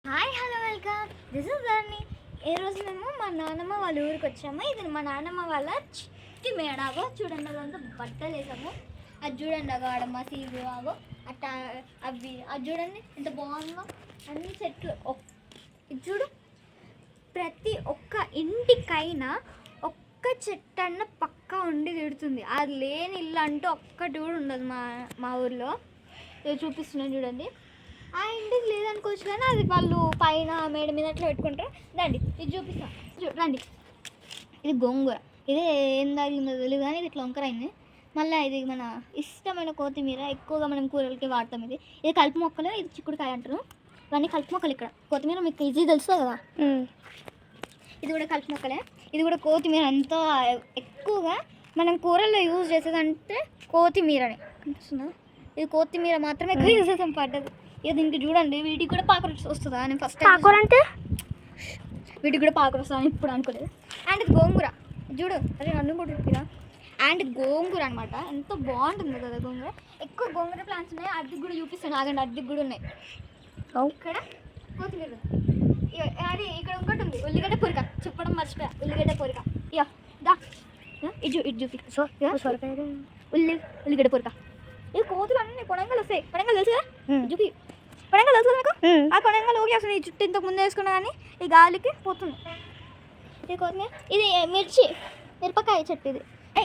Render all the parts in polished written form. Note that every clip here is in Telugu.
Hi hello welcome this is Dharni. ఈరోజు మేము మా నాన్నమ్మ వాళ్ళ ఊరికి వచ్చాము. ఇది మా నాన్నమ్మ వాళ్ళ చిట్టి మేడాగో చూడండి, అదంతా బట్టలు వేసాము. అది చూడండి అగో ఆడ మసీదు ఆగో అట్టా అవి అది చూడండి ఎంత బాగుందో. అన్ని చెట్లు ఇది చూడు, ప్రతి ఒక్క ఇంటికైనా ఒక్క చెట్టు అన్న పక్కా ఉండి తిడుతుంది. అది లేని ఇల్లు అంటూ ఒక్కటి కూడా ఉండదు మా ఊర్లో. ఇది చూపిస్తున్నాను చూడండి. ఆ ఇంటికి లేదనుకోవచ్చు కానీ అది వాళ్ళు పైన మేడ మీద అట్లా పెట్టుకుంటారు. రండి ఇది చూపిస్తాం రండి. ఇది గోంగూర, ఇది ఏం తగిలిందో తెలియదు కానీ ఇది ఇట్లా వంకరైంది. మళ్ళీ ఇది మన ఇష్టమైన కొత్తిమీర, ఎక్కువగా మనం కూరలకి వాడతాం. ఇది కలుపు మొక్కలు, ఇది చిక్కుడుకాయ అంటారు. ఇవన్నీ కలుపు మొక్కలు. ఇక్కడ కొత్తిమీర మీకు ఈజీ తెలుస్తుంది కదా, ఇది కూడా కలుపు మొక్కలే. ఇది కూడా కొత్తిమీర. అంతా ఎక్కువగా మనం కూరల్లో యూజ్ చేసేదంటే కొత్తిమీరని అనిపిస్తుందా. ఇది కొత్తిమీర మాత్రమే ఎక్కువ యూజ్ చేసాం పడ్డది. ఇక దీనికి చూడండి, వీటికి కూడా పాకర వస్తుందా? నేను ఫస్ట్ పాకూర అంటే వీటికి కూడా పాకర వస్తుందని ఇప్పుడు అనుకోలేదు. అండ్ గోంగూర చూడు, అదే అన్ను కూడా కదా. అండ్ గోంగూర అనమాట, ఎంతో బాగుంటుంది కదా గోంగూర. ఎక్కువ గోంగూర ప్లాంట్స్ ఉన్నాయి. అద్దెకి కూడా చూపిస్తాను ఆగండి. అద్దెకి కూడా ఉన్నాయి. ఇక్కడ కొత్తిమీర అది ఇక్కడ ఇంకోటి ఉంది, ఉల్లిగడ్డ పొరిక. చెప్పడం మర్చిపోయా, ఉల్లిగడ్డ పొరిక. ఇక దా ఇటు చూపి. సో ఉల్లిగడ్డ పొరిక. ఇది కోతులు అన్నీ కొడంగలు వస్తాయి. కొడంగలు తెలుసు కదా, చూపి. కొడంగలు తెలుసు కదా మీకు? ఆ కొడంగలు ఓకే వస్తుంది. ఈ చుట్టూ ఇంతకు ముందు వేసుకున్నా కానీ ఈ గాలికి పోతుంది. ఇది కొత్తిమీర. ఇది మిరపకాయ చెట్టు.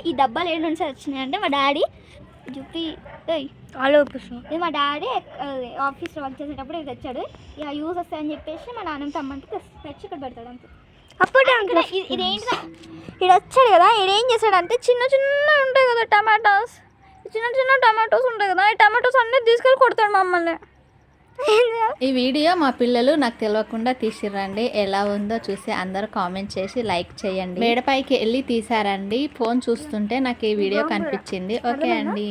ఈ డబ్బాలు ఏడు నుంచి వచ్చినాయి అంటే మా డాడీ చూపి ఇది మా డాడీ ఆఫీస్లో వర్క్ చేసేటప్పుడు ఇది తెచ్చాడు. ఇక యూజ్ వస్తాయని చెప్పేసి మా నాన్నమ్మ తమ్మంటే తెచ్చి ఇక్కడ పెడతాడు అంతే. అప్పుడు ఇదేంటి ఇది వచ్చాడు కదా, ఇది ఏం చేశాడంటే చిన్న చిన్న ఉంటాయి కదా టమాటోస్, చిన్న చిన్న టమాటోస్ ఉంటాయి కదా, ఈ టమాటోస్ అన్నీ తీసుకెళ్ళి కొడతాడు మమ్మల్ని. ఈ వీడియో మా పిల్లలు నాకు తెలియకుండా తీసిరండి. ఎలా ఉందో చూసి అందరూ కామెంట్ చేసి లైక్ చేయండి. మేడపైకి వెళ్ళి తీసారండి. ఫోన్ చూస్తుంటే నాకు ఈ వీడియో కనిపించింది. ఓకే అండి.